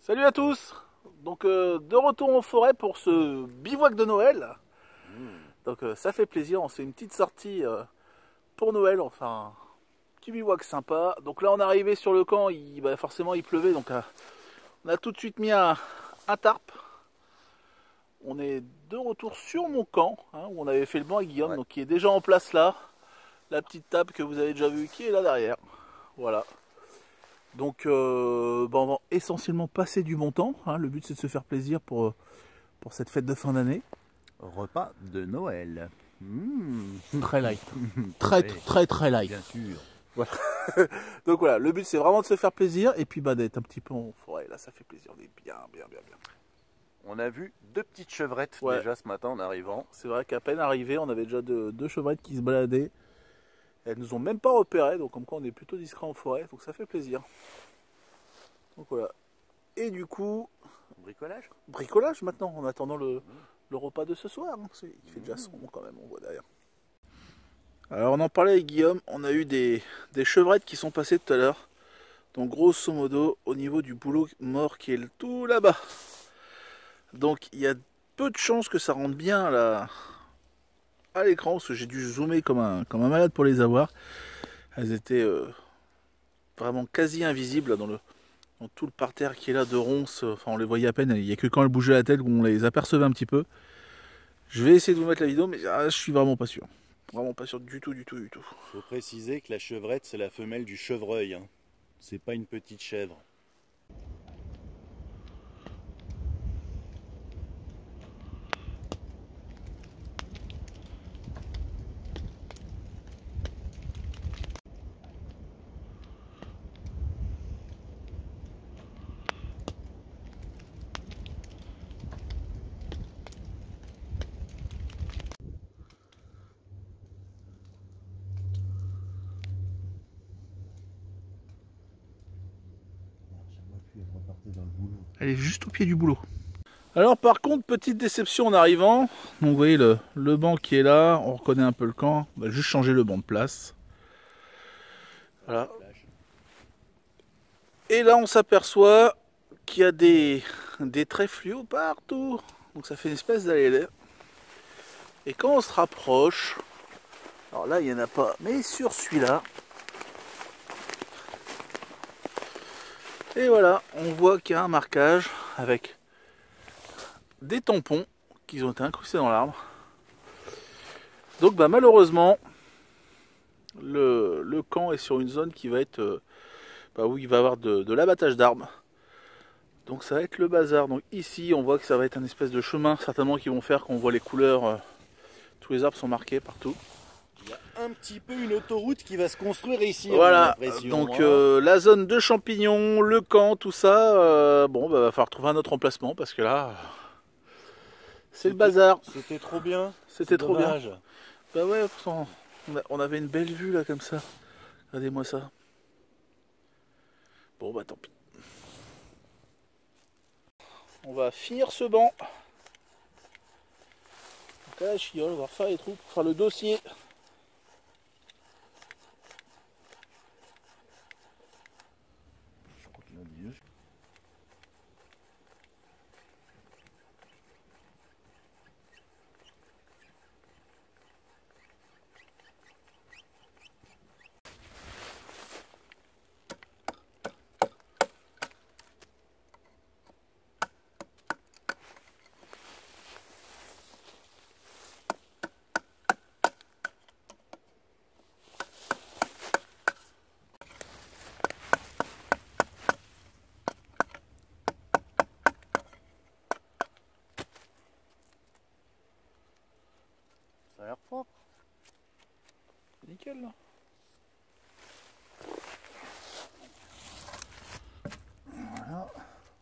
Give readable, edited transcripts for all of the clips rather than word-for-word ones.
Salut à tous. Donc de retour en forêt pour ce bivouac de Noël. Donc ça fait plaisir, on fait une petite sortie pour Noël, enfin petit bivouac sympa. Donc là on est arrivé sur le camp, forcément il pleuvait, donc on a tout de suite mis un tarp. On est de retour sur mon camp, où on avait fait le banc avec Guillaume, donc qui est déjà en place là. La petite table que vous avez déjà vue qui est là derrière. Voilà. Donc on va essentiellement passer du bon temps. Le but c'est de se faire plaisir pour cette fête de fin d'année. Repas de Noël. Très light. Très light. Bien sûr. Voilà. Donc voilà, le but c'est vraiment de se faire plaisir et puis d'être un petit peu en forêt. Là ça fait plaisir, on est bien. On a vu deux petites chevrettes déjà ce matin en arrivant. C'est vrai qu'à peine arrivé, on avait déjà deux chevrettes qui se baladaient. Elles nous ont même pas repérés, donc comme quoi on est plutôt discret en forêt, donc ça fait plaisir. Donc voilà. Et du coup, bricolage maintenant, en attendant le repas de ce soir. Il fait déjà sombre quand même, on voit derrière. Alors on en parlait avec Guillaume, on a eu des chevrettes qui sont passées tout à l'heure. Donc grosso modo, au niveau du boulot mort qui est tout là-bas. Donc il y a peu de chances que ça rentre bien là à l'écran, parce que j'ai dû zoomer comme un malade pour les avoir. Elles étaient vraiment quasi invisibles là, dans tout le parterre qui est là de ronces. Enfin on les voyait à peine, il n'y a que quand elles bougeaient la tête où on les apercevait un petit peu. Je vais essayer de vous mettre la vidéo, mais je suis vraiment pas sûr. Vraiment pas sûr du tout. Faut préciser que la chevrette c'est la femelle du chevreuil. C'est pas une petite chèvre. Elle est juste au pied du boulot. Alors par contre, petite déception en arrivant. Donc vous voyez le banc qui est là, on reconnaît un peu le camp. On va juste changer le banc de place. Voilà. Et là on s'aperçoit qu'il y a des traits fluo partout. Donc ça fait une espèce d'allée. Et quand on se rapproche, alors là il n'y en a pas, mais sur celui-là. Et voilà, on voit qu'il y a un marquage avec des tampons qui ont été incrustés dans l'arbre. Donc malheureusement, le camp est sur une zone qui va être où il va y avoir de l'abattage d'arbres. Donc ça va être le bazar. Donc ici on voit que ça va être un espèce de chemin certainement qui vont faire qu'on voit les couleurs. Tous les arbres sont marqués partout. Il y a un petit peu une autoroute qui va se construire ici. Voilà, donc la zone de champignons, le camp, tout ça, va falloir trouver un autre emplacement parce que là, c'est le bazar. C'était trop bien. C'était trop bien. Bah ouais, on avait une belle vue là comme ça. Regardez-moi ça. Bon bah tant pis. On va finir ce banc. Donc là, la chiole, on va refaire les trous pour faire le dossier. Ça a l'air propre. Nickel là. Voilà.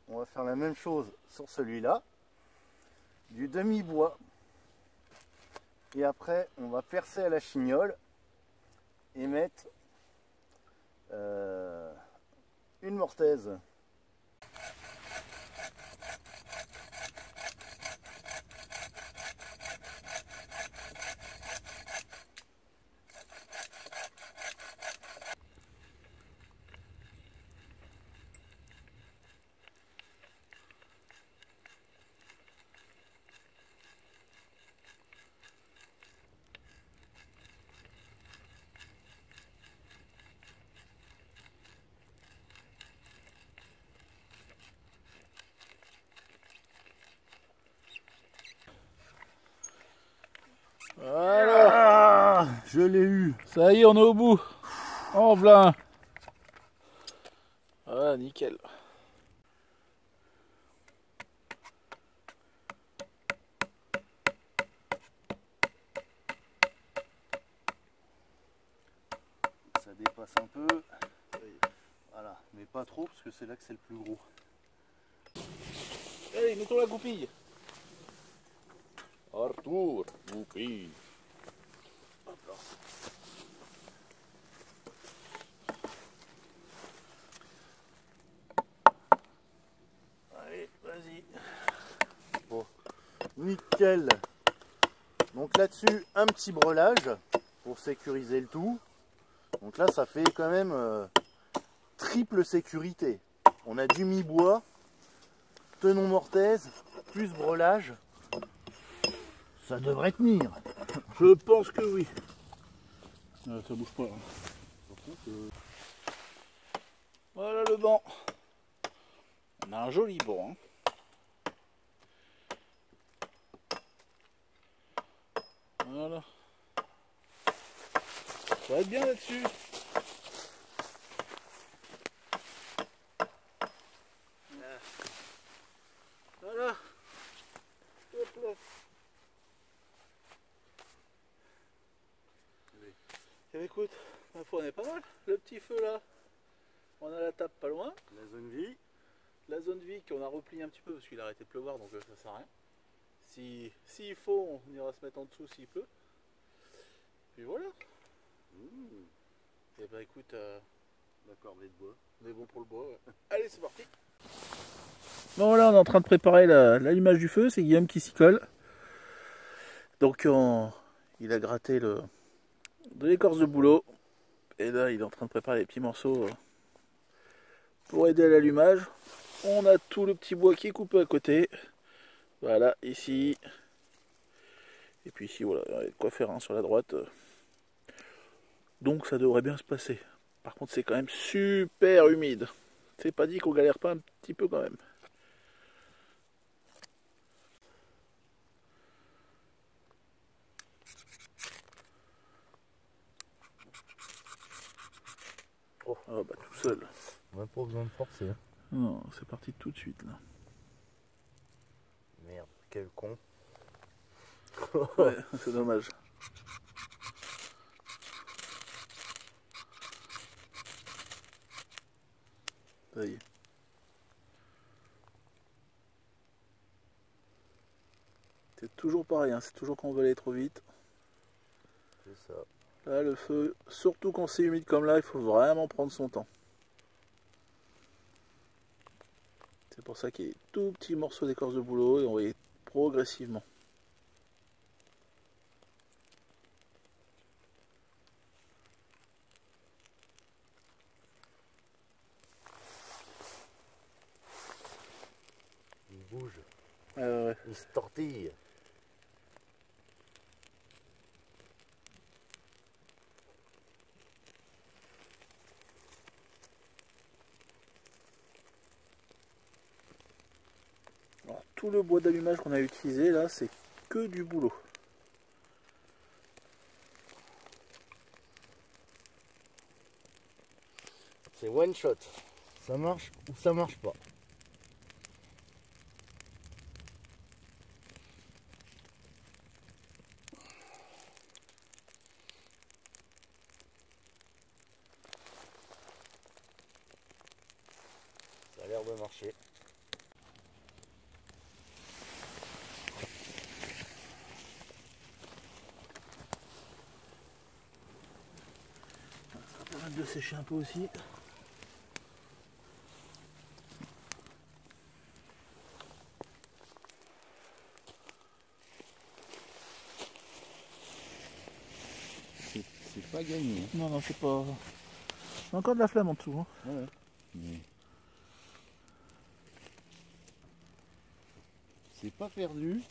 On va faire la même chose sur celui-là. Du demi-bois. Et après, on va percer à la chignole et mettre une mortaise. Je l'ai eu. Ça y est, on est au bout. En plein. Ah, nickel. Ça dépasse un peu. Voilà, mais pas trop parce que c'est là que c'est le plus gros. Allez, mettons la goupille. Arthur, goupille. Hop là. Allez, vas-y. Bon, nickel. Donc là-dessus, un petit breulage pour sécuriser le tout. Donc là, ça fait quand même triple sécurité. On a du mi-bois, tenon mortaise, plus breulage. Ça devrait tenir. Je pense que oui. Ah, ça bouge pas là. Voilà le banc. On a un joli banc. Hein. Voilà. Ça va être bien là-dessus. Voilà. Hop là. Et écoute, ma foi, on est pas mal. Le petit feu là. On a la table pas loin. La zone vie. La zone vie qu'on a replié un petit peu parce qu'il a arrêté de pleuvoir donc ça sert à rien. S'il faut, on ira se mettre en dessous s'il pleut. Puis voilà. Et bah écoute, La corvée de bois. on est bon pour le bois. Ouais. Allez, c'est parti. Bon voilà, on est en train de préparer l'allumage du feu. C'est Guillaume qui s'y colle. Donc il a gratté de l'écorce de bouleau. Et là, il est en train de préparer les petits morceaux pour aider à l'allumage. On a tout le petit bois qui est coupé à côté. Voilà, ici. Et puis ici, voilà, il y a de quoi faire hein, sur la droite. Donc ça devrait bien se passer. Par contre, c'est quand même super humide. C'est pas dit qu'on galère pas un petit peu quand même. Oh, ah bah tout seul. On n'a pas besoin de forcer. Non, c'est parti tout de suite là. Merde, quel con. Ouais, c'est dommage. Ça y est. C'est toujours pareil, hein, c'est toujours quand on veut aller trop vite. C'est ça. Là, le feu, surtout quand c'est humide comme là, il faut vraiment prendre son temps. C'est pour ça qu'il y a des tout petits morceaux d'écorce de bouleau et on va y aller progressivement. Il bouge. Ouais. Il se tortille. Alors, tout le bois d'allumage qu'on a utilisé là, c'est que du boulot. C'est one shot. Ça marche ou ça marche pas. Ça a l'air de marcher. Ça va permettre de sécher un peu aussi. C'est pas gagné. Non, non, c'est pas... Il y a encore de la flamme en dessous. Hein. Ouais. Mais... c'est pas perdu.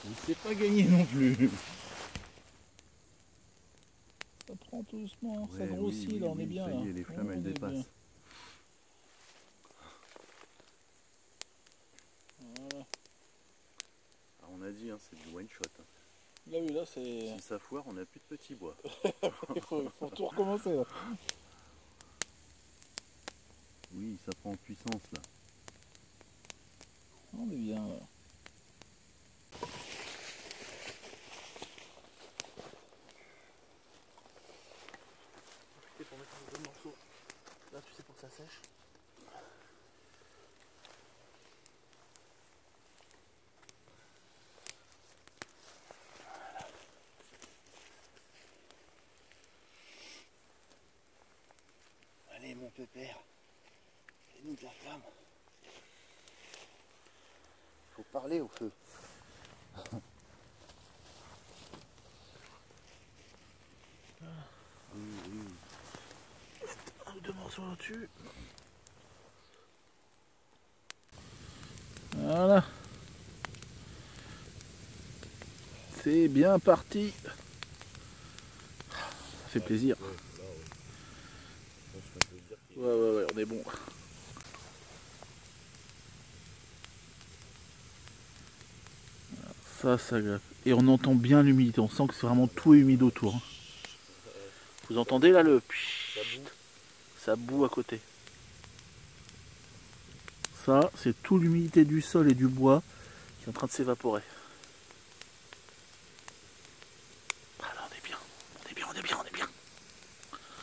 Mais c'est pas gagné non plus. Ça prend tout doucement, ça Ouais, grossit, oui, là on est oui, bien. ça y est, là. les flammes On elles est dépassent. bien. Voilà. Ah, on a dit, hein, c'est du one shot. Là oui, là c'est... Si ça foire, on n'a plus de petits bois. il faut tout recommencer là. Oui, ça prend en puissance là. On est bien là. Pour mettre un deux morceaux. Là tu sais pour que ça sèche. Allez mon pépère, fais-nous de la flamme. Faut parler au feu. Un ou deux morceaux là-dessus. Voilà. C'est bien parti. Ça fait plaisir. Ouais, on est bon. Ça greffe. Et on entend bien l'humidité, on sent que c'est vraiment tout humide autour. Vous entendez là le... Ça boue à côté. Ça, c'est toute l'humidité du sol et du bois qui est en train de s'évaporer. Ah là, on est bien.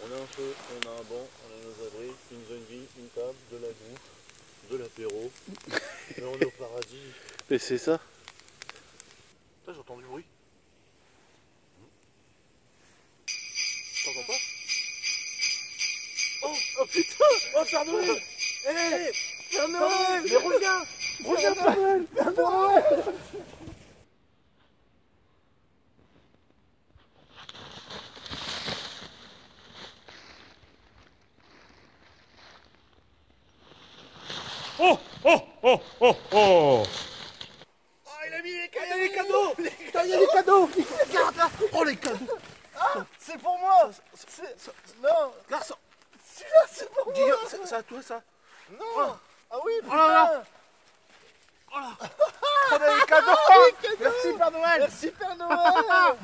On a un feu, on a un banc, on a nos abris, une zone vie, une table, de la bouffe, de l'apéro. Mais on est au paradis. Mais c'est ça. Là, j'entends du bruit. T'entends pas? Oh putain! Oh Père Noël! Hé! Père Noël! Mais reviens! Reviens Père Noël! Père Noël! Oh oh oh oh oh. Oh, il a mis les cadeaux! Il y a les cadeaux! Putain, il y a les cadeaux! Regarde là! Oh, les cadeaux! Ah, c'est pour moi. Non, Garçon! celui-là c'est pour moi. Guillaume, c'est à toi ça! Non. Ah oui, Oh là là. putain. Oh là! Prenez les cadeaux! Merci Père Noël! Merci Père Noël.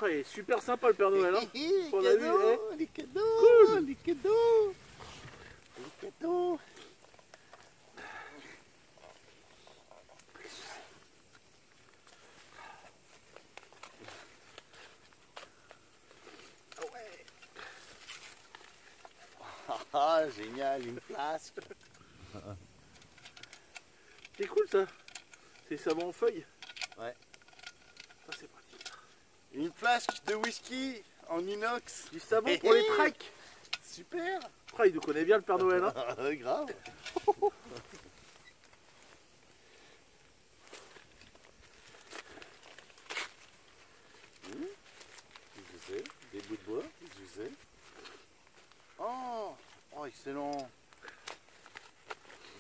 Oh, il est super sympa le Père Noël, hein! Les On a vu, cadeaux, les cadeaux, Cool. les cadeaux, les cadeaux. Ah, génial, une flasque. C'est cool ça! C'est savon en feuille? Ouais. Ça c'est pratique. Une flasque de whisky en inox. Du savon pour les treks! Super. Oh, il nous connaît bien le Père Noël, hein! Grave. Qu'est-ce que c'est? Des bouts de bois? Qu'est-ce que c'est? Oh, oh, excellent.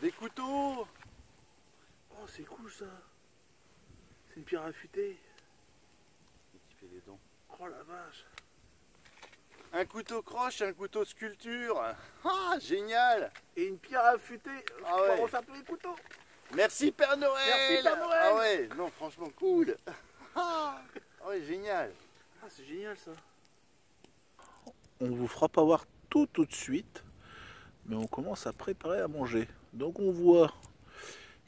Des couteaux. Oh, c'est cool ça! C'est une pierre affûtée! Qui fait les dents. Oh la vache! Un couteau croche, un couteau sculpture. Ah, génial. Et une pierre affûtée! Ah Je peux ouais. refaire tous les couteaux! Merci Père Noël. Merci, Père Noël. Ah ouais, non, franchement cool. Ah ouais, génial. Ah, c'est génial ça! On vous fera pas voir tout de suite, mais on commence à préparer à manger. Donc on voit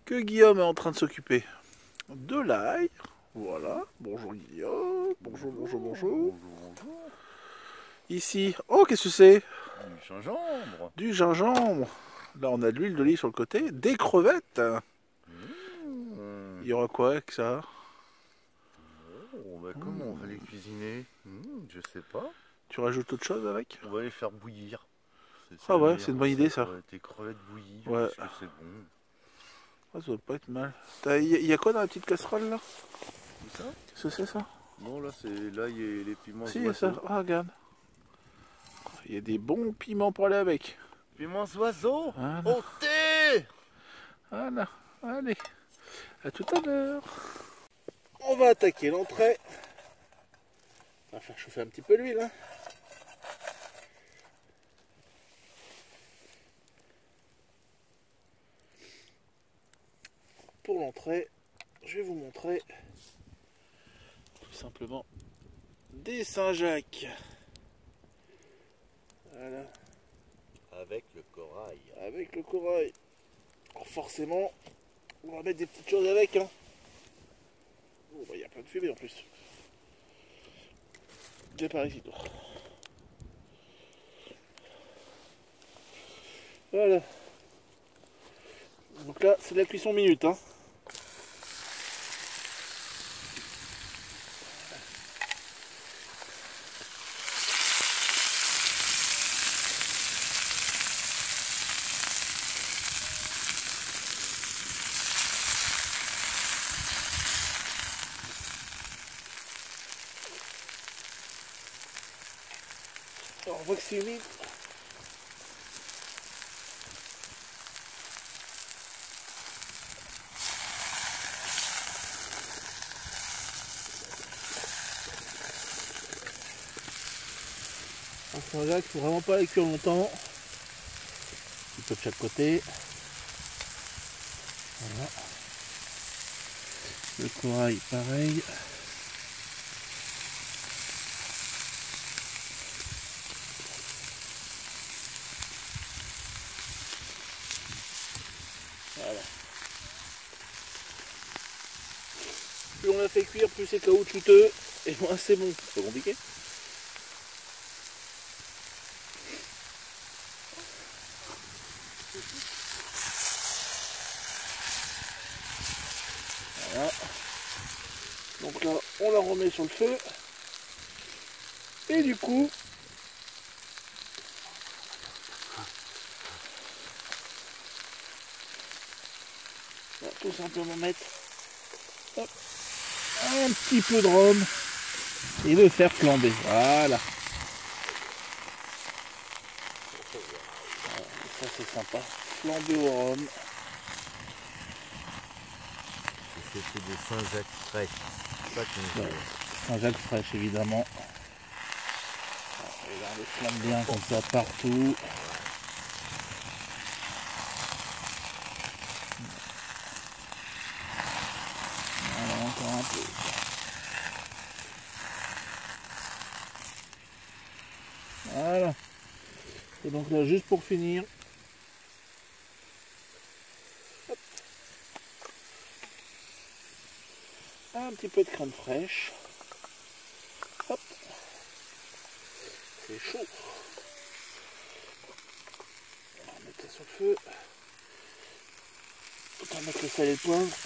que Guillaume est en train de s'occuper de l'ail. Voilà, bonjour Guillaume, bonjour. Ici, oh qu'est-ce que c'est? Du gingembre. Du gingembre. Là on a de l'huile d'olive sur le côté, des crevettes. Il y aura quoi avec ça? Oh, bah comment on va les cuisiner? Je sais pas. Tu rajoutes autre chose avec? On va les faire bouillir. Ah ouais, c'est une bonne idée ça. Tes crevettes bouillies, Ouais. parce que c'est bon. Ah, ça doit pas être mal. Il y a quoi dans la petite casserole là? Ça? Qu'est-ce que c'est ça? Non, là c'est l'ail et les piments. Si, il y a ça. Ah, regarde. Il y a des bons piments pour aller avec. Piments oiseaux. Voilà. Au thé. Voilà. Allez. À tout à l'heure. On va attaquer l'entrée. On va faire chauffer un petit peu l'huile. Hein. Pour l'entrée, je vais vous montrer simplement des Saint-Jacques. Voilà. Avec le corail. Avec le corail. Alors forcément, on va mettre des petites choses avec. Hein. Oh, bah, y a plein de fumée en plus. Des parasites. Voilà. Donc là, c'est de la cuisson minute. Hein. Alors, on voit que c'est humide. Un Saint-Jacques, il faut vraiment pas les cuire longtemps. Un petit peu de chaque côté. Voilà. Le corail, pareil. Voilà. Plus on la fait cuire, plus c'est caoutchouteux et moins c'est bon. C'est pas compliqué. Voilà. Donc là, on la remet sur le feu. Et du coup, on va tout simplement mettre hop, un petit peu de rhum et le faire flamber. Voilà. Ça c'est sympa. Flamber au rhum. C'est des Saint-Jacques fraîches. C'est ça qu'on veut. Saint-Jacques fraîche évidemment. Et là on les flamme bien comme ça partout. Voilà, encore un peu. Voilà. Et donc là, juste pour finir, hop, un petit peu de crème fraîche. Hop. C'est chaud. On va mettre ça sur le feu. On va mettre le sel et le poivre.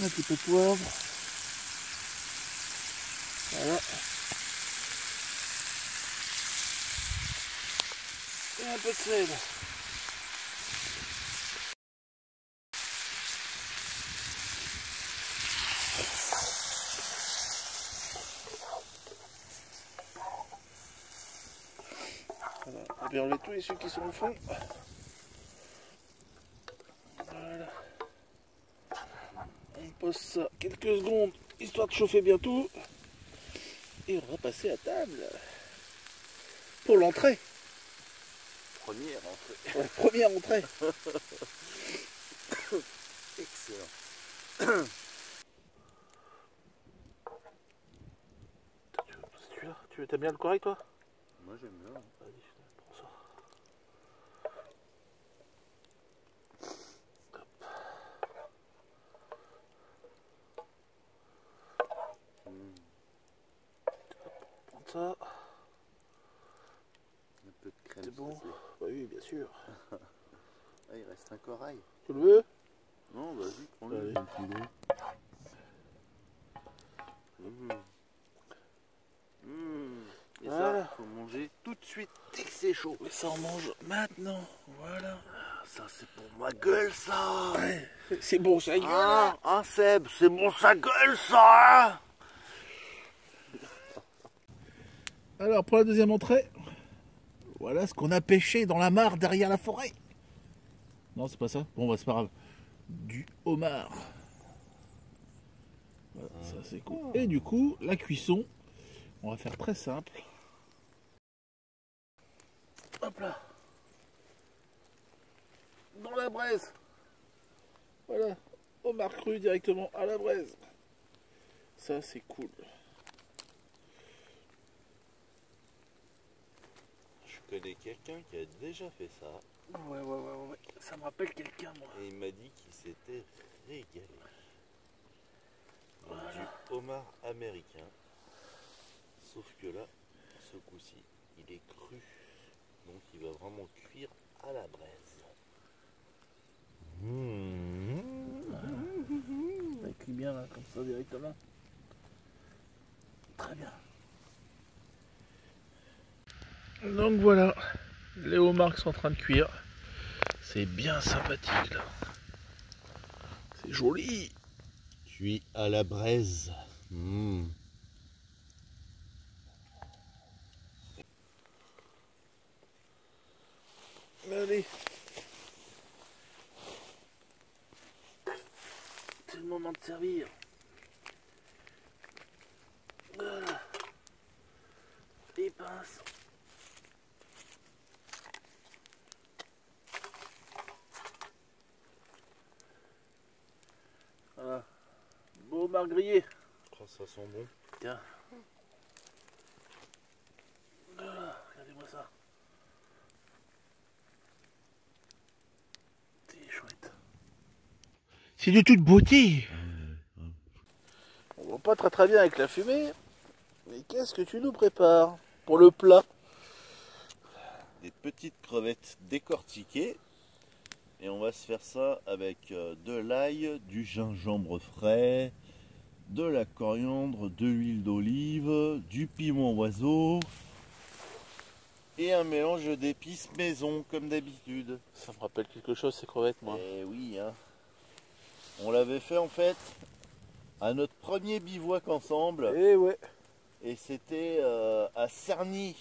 Un petit peu de poivre. Voilà. Et un peu de sel. Voilà. On va bien enlever tous les sucres qui sont au fond. Voilà. On pose ça quelques secondes histoire de chauffer bien tout. Et on va passer à table pour l'entrée. Première entrée. Pour la première entrée. Excellent. Tu aimes bien le corail toi? Moi j'aime bien. Vas-y, prends ça. Prends ça. Un peu de crème. C'est bon? Bah oui, bien sûr. Ah, il reste un corail. Tu le veux? Non, vas-y, prends-le. Allez. Et Voilà. ça, faut manger tout de suite dès que c'est chaud. Et ça on mange maintenant. Voilà. Ça, c'est pour ma gueule, ça. C'est bon, ça gueule. Ah, Seb, c'est bon, sa gueule, ça. Hein. Alors pour la deuxième entrée, voilà ce qu'on a pêché dans la mare derrière la forêt. Non, c'est pas ça. Bon, bah c'est pas grave. Du homard. Voilà, ça c'est cool. Et du coup, la cuisson, on va faire très simple. Hop là. Dans la braise. Voilà. Homard cru directement à la braise. Ça c'est cool. Je connais quelqu'un qui a déjà fait ça. Ouais. Ça me rappelle quelqu'un, moi. Et il m'a dit qu'il s'était régalé. Donc, Voilà. du homard américain. Sauf que là, ce coup-ci, il est cru. Donc il va vraiment cuire à la braise. Ça cuit bien là, comme ça directement. Très bien. Donc voilà, les homards sont en train de cuire. C'est bien sympathique là. C'est joli. Cuit à la braise. Allez. C'est le moment de servir. Voilà. Les pinces. Voilà. Beau homard grillé. Oh, ça sent bon. Tiens. Voilà, regardez-moi ça. C'est chouette. C'est de toute beauté. On voit pas très bien avec la fumée. Mais qu'est-ce que tu nous prépares pour le plat? Des petites crevettes décortiquées. Et on va se faire ça avec de l'ail, du gingembre frais, de la coriandre, de l'huile d'olive, du piment oiseau et un mélange d'épices maison comme d'habitude. Ça me rappelle quelque chose ces crevettes, moi. Eh oui, hein. On l'avait fait en fait à notre premier bivouac ensemble. Eh ouais. Et c'était à Cerny.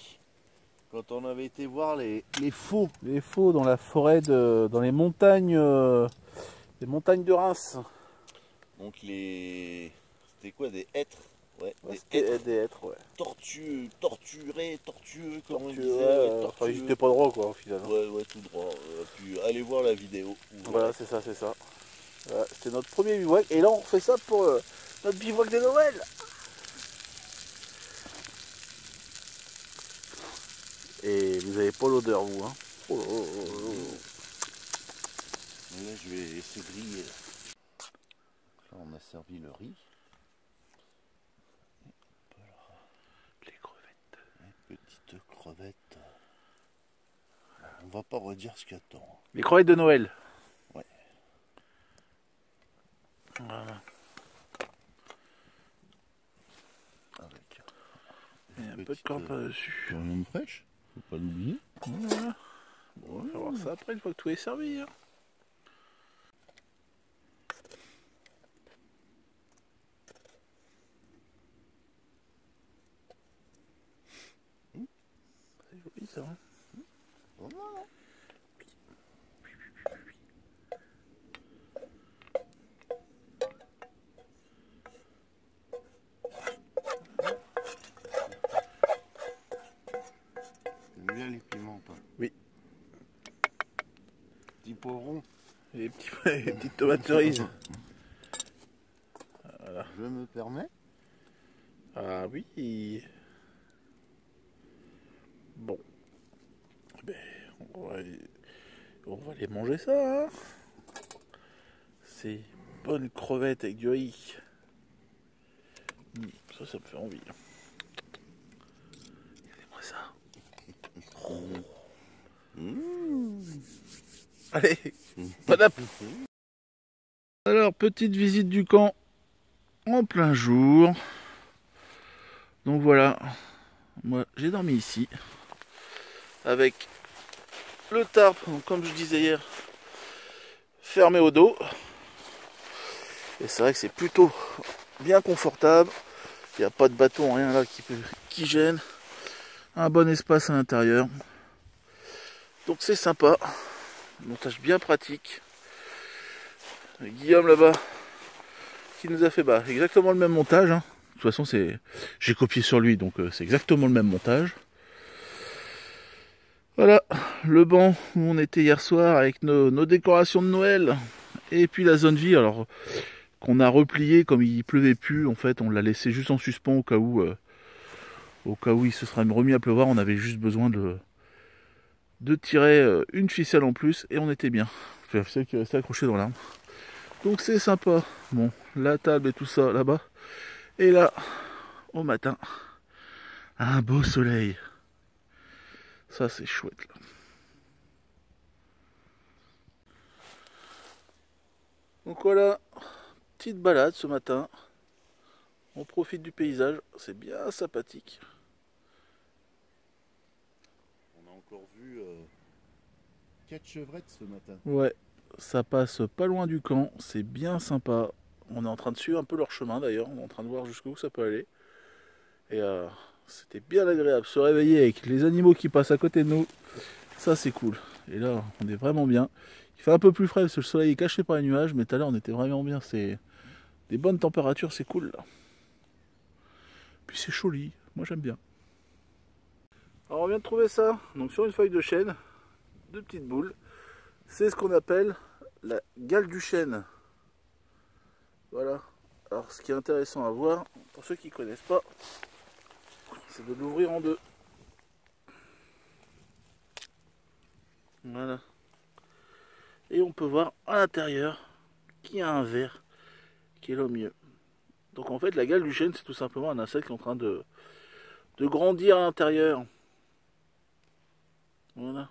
Quand on avait été voir les faux. Les faux dans la forêt, dans les montagnes de Reims. Donc c'était quoi, des hêtres? Ouais, Des hêtres, ouais. tortueux, comme on disait. Tortueux, enfin, ils étaient pas droit, quoi, au final. Ouais, tout droit. Puis allez voir la vidéo. Voilà, c'est ça. Voilà, c'était notre premier bivouac. Et là, on refait ça pour notre bivouac de Noël. Et vous avez pas l'odeur, vous, hein. Oh, oh, oh, oh. Et là, je vais laisser griller. Là, on a servi le riz. Les crevettes. Les petites crevettes. On va pas redire ce qu'il y a dedans. Les crevettes de Noël. Ouais. Voilà. Avec Et un peu de corps par-dessus. coriandre fraîche, faut pas l'oublier. Voilà. Bon, on va faire voir ça après, une fois que tout est servi. Hein. C'est joli ça. Hein. Voilà. T'aimes bien les piments, toi? Oui. Petit poivron. Les petites tomates cerises. Voilà. Je me permets. Ah oui. Bon. Ben, on va aller manger ça. Hein. Ces bonnes crevettes avec du riz. Ça me fait envie. Regardez-moi ça. Allez, bon appétit. Alors, petite visite du camp en plein jour. Donc voilà, moi j'ai dormi ici avec le tarp, donc, comme je disais hier, fermé au dos. Et c'est vrai que c'est plutôt bien confortable. Il n'y a pas de bâton, rien là qui gêne. Un bon espace à l'intérieur. Donc c'est sympa. Montage bien pratique. Guillaume là-bas qui nous a fait exactement le même montage. Hein. De toute façon, j'ai copié sur lui, donc c'est exactement le même montage. Voilà, le banc où on était hier soir avec nos décorations de Noël. Et puis la zone vie. Alors, qu'on a replié comme il pleuvait plus. En fait, on l'a laissé juste en suspens au cas où il se serait remis à pleuvoir. On avait juste besoin de tirer une ficelle en plus et on était bien. La ficelle qui restait accrochée dans l'arbre. Donc c'est sympa. Bon, la table et tout ça là-bas. Et là, au matin, un beau soleil. Ça c'est chouette là. Donc voilà, petite balade ce matin. On profite du paysage, c'est bien sympathique. On a encore vu 4 chevrettes ce matin. Ouais, ça passe pas loin du camp, c'est bien sympa. On est en train de suivre un peu leur chemin d'ailleurs, on est en train de voir jusqu'où ça peut aller. Et c'était bien agréable, se réveiller avec les animaux qui passent à côté de nous, ça c'est cool. Et là, on est vraiment bien. Il fait un peu plus frais parce que le soleil est caché par les nuages, mais tout à l'heure on était vraiment bien, c'est des bonnes températures, c'est cool là. Puis c'est joli, moi j'aime bien. Alors on vient de trouver ça, donc sur une feuille de chêne, 2 petites boules. C'est ce qu'on appelle la gale du chêne. Voilà. Alors ce qui est intéressant à voir, pour ceux qui ne connaissent pas, c'est de l'ouvrir en deux. Voilà. Et on peut voir à l'intérieur qu'il y a un ver qui est là au milieu. Donc en fait la gale du chêne c'est tout simplement un insecte qui est en train de grandir à l'intérieur. Voilà.